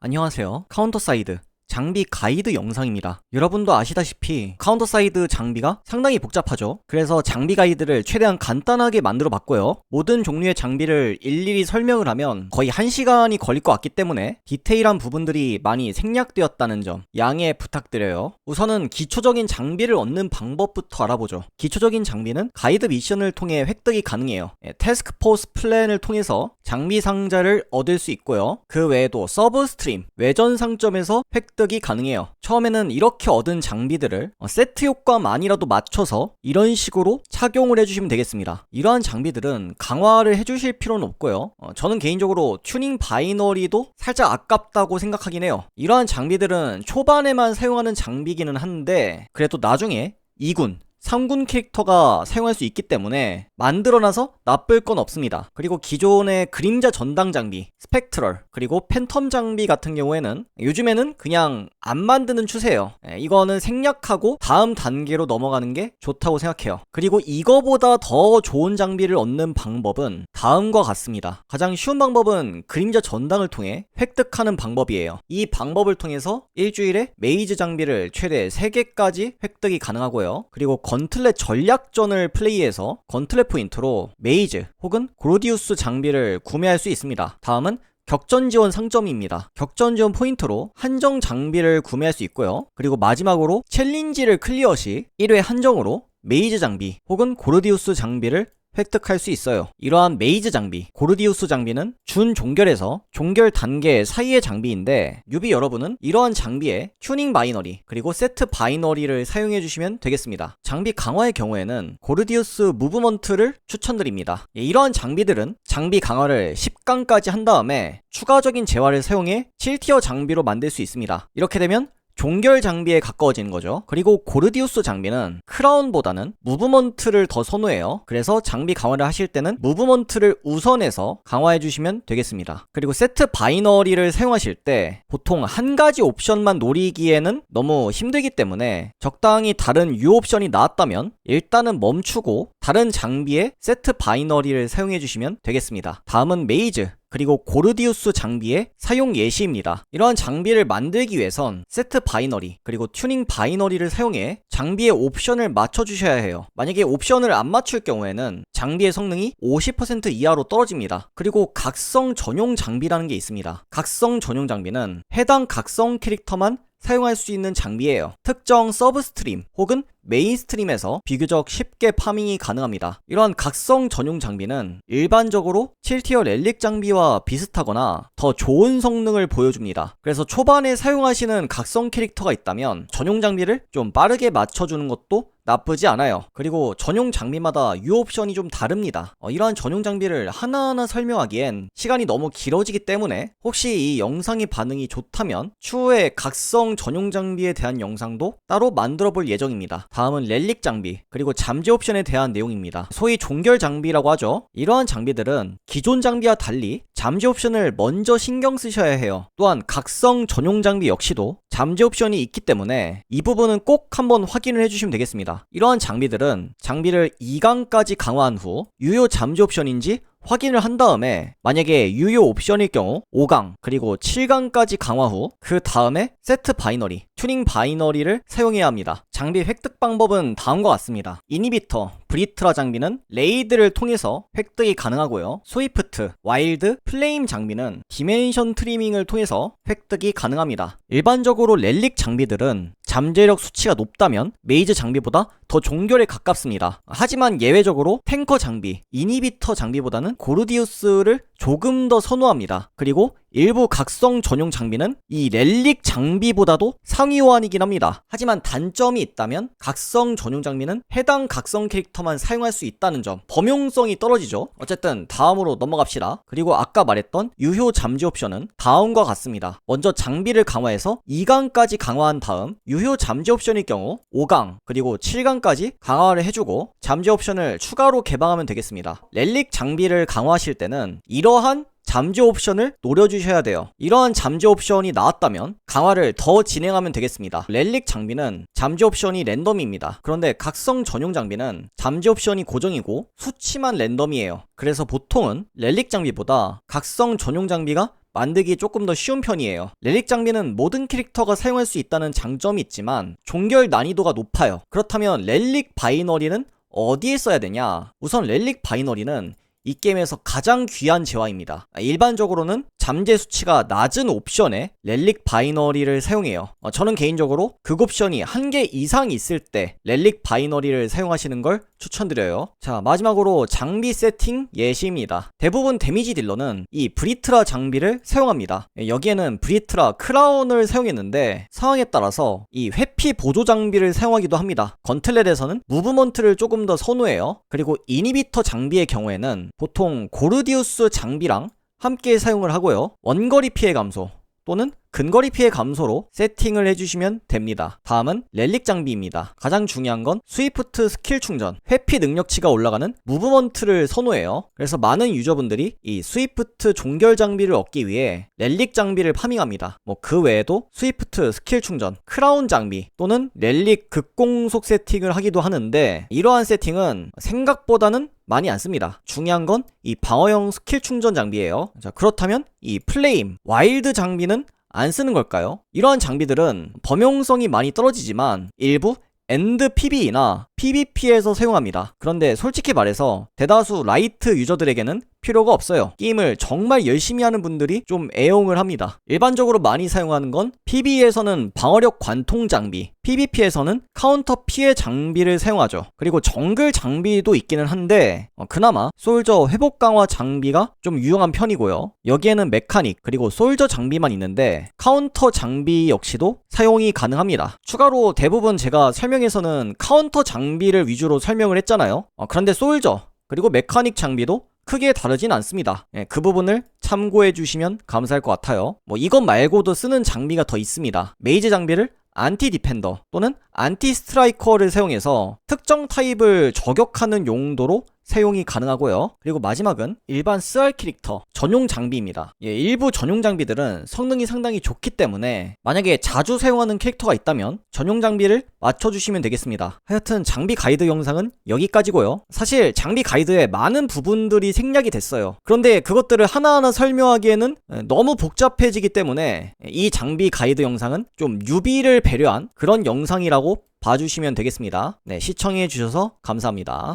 안녕하세요. 카운터사이드 장비 가이드 영상입니다. 여러분도 아시다시피 카운터사이드 장비가 상당히 복잡하죠. 그래서 장비 가이드를 최대한 간단하게 만들어 봤고요. 모든 종류의 장비를 일일이 설명을 하면 거의 1시간이 걸릴 것 같기 때문에 디테일한 부분들이 많이 생략되었다는 점 양해 부탁드려요. 우선은 기초적인 장비를 얻는 방법부터 알아보죠. 기초적인 장비는 가이드 미션을 통해 획득이 가능해요. 태스크포스 플랜을 통해서 장비 상자를 얻을 수 있고요. 그 외에도 서브 스트림, 외전 상점에서 획득이 가능해요. 처음에는 이렇게 얻은 장비들을 세트 효과만이라도 맞춰서 이런 식으로 착용을 해주시면 되겠습니다. 이러한 장비들은 강화를 해주실 필요는 없고요. 저는 개인적으로 튜닝 바이너리도 살짝 아깝다고 생각하긴 해요. 이러한 장비들은 초반에만 사용하는 장비기는 한데 그래도 나중에 2군 3군 캐릭터가 사용할 수 있기 때문에 만들어놔서 나쁠 건 없습니다. 그리고 기존의 그림자 전당 장비, 스펙트럴, 그리고 팬텀 장비 같은 경우에는 요즘에는 그냥 안 만드는 추세예요. 이거는 생략하고 다음 단계로 넘어가는 게 좋다고 생각해요. 그리고 이거보다 더 좋은 장비를 얻는 방법은 다음과 같습니다. 가장 쉬운 방법은 그림자 전당을 통해 획득하는 방법이에요. 이 방법을 통해서 일주일에 메이즈 장비를 최대 3개까지 획득이 가능하고요. 그리고 건틀렛 전략전을 플레이해서 건틀렛 포인트로 메이즈 혹은 그로디우스 장비를 구매할 수 있습니다. 다음은 격전 지원 상점입니다. 격전 지원 포인트로 한정 장비를 구매할 수 있고요. 그리고 마지막으로 챌린지를 클리어 시 1회 한정으로 메이즈 장비 혹은 고르디우스 장비를 획득할 수 있어요. 이러한 메이즈 장비, 고르디우스 장비는 준 종결에서 종결 단계 사이의 장비인데 뉴비 여러분은 이러한 장비에 튜닝 바이너리 그리고 세트 바이너리를 사용해 주시면 되겠습니다. 장비 강화의 경우에는 고르디우스 무브먼트를 추천드립니다. 이러한 장비들은 장비 강화를 10강까지 한 다음에 추가적인 재화를 사용해 7티어 장비로 만들 수 있습니다. 이렇게 되면 종결 장비에 가까워지는 거죠. 그리고 고르디우스 장비는 크라운보다는 무브먼트를 더 선호해요. 그래서 장비 강화를 하실 때는 무브먼트를 우선해서 강화해 주시면 되겠습니다. 그리고 세트 바이너리를 사용하실 때 보통 한 가지 옵션만 노리기에는 너무 힘들기 때문에 적당히 다른 옵션이 나왔다면 일단은 멈추고 다른 장비에 세트 바이너리를 사용해 주시면 되겠습니다. 다음은 메이즈 그리고 고르디우스 장비의 사용 예시입니다. 이러한 장비를 만들기 위해선 세트 바이너리 그리고 튜닝 바이너리를 사용해 장비의 옵션을 맞춰주셔야 해요. 만약에 옵션을 안 맞출 경우에는 장비의 성능이 50% 이하로 떨어집니다. 그리고 각성 전용 장비라는 게 있습니다. 각성 전용 장비는 해당 각성 캐릭터만 사용할 수 있는 장비예요. 특정 서브 스트림 혹은 메인 스트림에서 비교적 쉽게 파밍이 가능합니다. 이러한 각성 전용 장비는 일반적으로 7티어 렐릭 장비와 비슷하거나 더 좋은 성능을 보여줍니다. 그래서 초반에 사용하시는 각성 캐릭터가 있다면 전용 장비를 좀 빠르게 맞춰주는 것도 나쁘지 않아요. 그리고 전용 장비마다 옵션이 좀 다릅니다. 이러한 전용 장비를 하나하나 설명하기엔 시간이 너무 길어지기 때문에 혹시 이 영상의 반응이 좋다면 추후에 각성 전용 장비에 대한 영상도 따로 만들어 볼 예정입니다. 다음은 렐릭 장비 그리고 잠재 옵션에 대한 내용입니다. 소위 종결 장비라고 하죠. 이러한 장비들은 기존 장비와 달리 잠재 옵션을 먼저 신경 쓰셔야 해요. 또한 각성 전용 장비 역시도 잠재 옵션이 있기 때문에 이 부분은 꼭 한번 확인을 해주시면 되겠습니다. 이러한 장비들은 장비를 2강까지 강화한 후 유효 잠재 옵션인지 확인을 한 다음에 만약에 유효 옵션일 경우 5강 그리고 7강까지 강화 후 그 다음에 세트 바이너리, 튜닝 바이너리를 사용해야 합니다. 장비 획득 방법은 다음과 같습니다. 이니비터, 브리트라 장비는 레이드를 통해서 획득이 가능하고요. 스위프트, 와일드, 플레임 장비는 디멘션 트리밍을 통해서 획득이 가능합니다. 일반적으로 렐릭 장비들은 잠재력 수치가 높다면 메이즈 장비보다 더 종결에 가깝습니다. 하지만 예외적으로 탱커 장비, 이니비터 장비보다는 고르디우스를 조금 더 선호합니다. 그리고 일부 각성 전용 장비는 이 렐릭 장비보다도 상위 호환이긴 합니다. 하지만 단점이 있다면 각성 전용 장비는 해당 각성 캐릭터만 사용할 수 있다는 점, 범용성이 떨어지죠. 어쨌든 다음으로 넘어갑시다. 그리고 아까 말했던 유효 잠재 옵션은 다음과 같습니다. 먼저 장비를 강화해서 2강까지 강화한 다음 유효 잠재 옵션일 경우 5강 그리고 7강까지 강화를 해주고 잠재 옵션을 추가로 개방하면 되겠습니다. 렐릭 장비를 강화하실 때는 이러한 잠재 옵션을 노려주셔야 돼요. 이러한 잠재 옵션이 나왔다면 강화를 더 진행하면 되겠습니다. 렐릭 장비는 잠재 옵션이 랜덤입니다. 그런데 각성 전용 장비는 잠재 옵션이 고정이고 수치만 랜덤이에요. 그래서 보통은 렐릭 장비보다 각성 전용 장비가 만들기 조금 더 쉬운 편이에요. 렐릭 장비는 모든 캐릭터가 사용할 수 있다는 장점이 있지만 종결 난이도가 높아요. 그렇다면 렐릭 바이너리는 어디에 써야 되냐? 우선 렐릭 바이너리는 이 게임에서 가장 귀한 재화입니다. 일반적으로는 잠재 수치가 낮은 옵션에 렐릭 바이너리를 사용해요. 저는 개인적으로 극 옵션이 1개 이상 있을 때 렐릭 바이너리를 사용하시는 걸 추천드려요. 자, 마지막으로 장비 세팅 예시입니다. 대부분 데미지 딜러는 이 브리트라 장비를 사용합니다. 여기에는 브리트라 크라운을 사용했는데 상황에 따라서 이 회피 보조 장비를 사용하기도 합니다. 건틀렛에서는 무브먼트를 조금 더 선호해요. 그리고 이니비터 장비의 경우에는 보통 고르디우스 장비랑 함께 사용을 하고요. 원거리 피해 감소 또는 근거리 피해 감소로 세팅을 해주시면 됩니다. 다음은 렐릭 장비입니다. 가장 중요한 건 스위프트 스킬 충전, 회피 능력치가 올라가는 무브먼트를 선호해요. 그래서 많은 유저분들이 이 스위프트 종결 장비를 얻기 위해 렐릭 장비를 파밍합니다. 그 외에도 스위프트 스킬 충전, 크라운 장비 또는 렐릭 극공속 세팅을 하기도 하는데 이러한 세팅은 생각보다는 많이 안 씁니다. 중요한 건 이 방어형 스킬 충전 장비예요. 자, 그렇다면 이 플레임, 와일드 장비는 안 쓰는 걸까요? 이러한 장비들은 범용성이 많이 떨어지지만 일부 엔드 PBE나 PVP에서 사용합니다. 그런데 솔직히 말해서 대다수 라이트 유저들에게는 필요가 없어요. 게임을 정말 열심히 하는 분들이 좀 애용을 합니다. 일반적으로 많이 사용하는 건 PBE에서는 방어력 관통 장비, PVP에서는 카운터 피해 장비를 사용하죠. 그리고 정글 장비도 있기는 한데 그나마 솔저 회복 강화 장비가 좀 유용한 편이고요. 여기에는 메카닉 그리고 솔저 장비만 있는데 카운터 장비 역시도 사용이 가능합니다. 추가로 대부분 제가 설명에서는 카운터 장비를 위주로 설명을 했잖아요. 그런데 솔저 그리고 메카닉 장비도 크게 다르진 않습니다. 그 부분을 참고해 주시면 감사할 것 같아요. 이것 말고도 쓰는 장비가 더 있습니다. 메이즈 장비를 안티 디펜더 또는 안티 스트라이커를 사용해서 특정 타입을 저격하는 용도로 사용이 가능하고요. 그리고 마지막은 일반 SR 캐릭터 전용 장비입니다. 일부 전용 장비들은 성능이 상당히 좋기 때문에 만약에 자주 사용하는 캐릭터가 있다면 전용 장비를 맞춰주시면 되겠습니다. 하여튼 장비 가이드 영상은 여기까지고요. 사실 장비 가이드에 많은 부분들이 생략이 됐어요. 그런데 그것들을 하나하나 설명하기에는 너무 복잡해지기 때문에 이 장비 가이드 영상은 좀 유비를 배려한 그런 영상이라고 봐주시면 되겠습니다. 네, 시청해주셔서 감사합니다.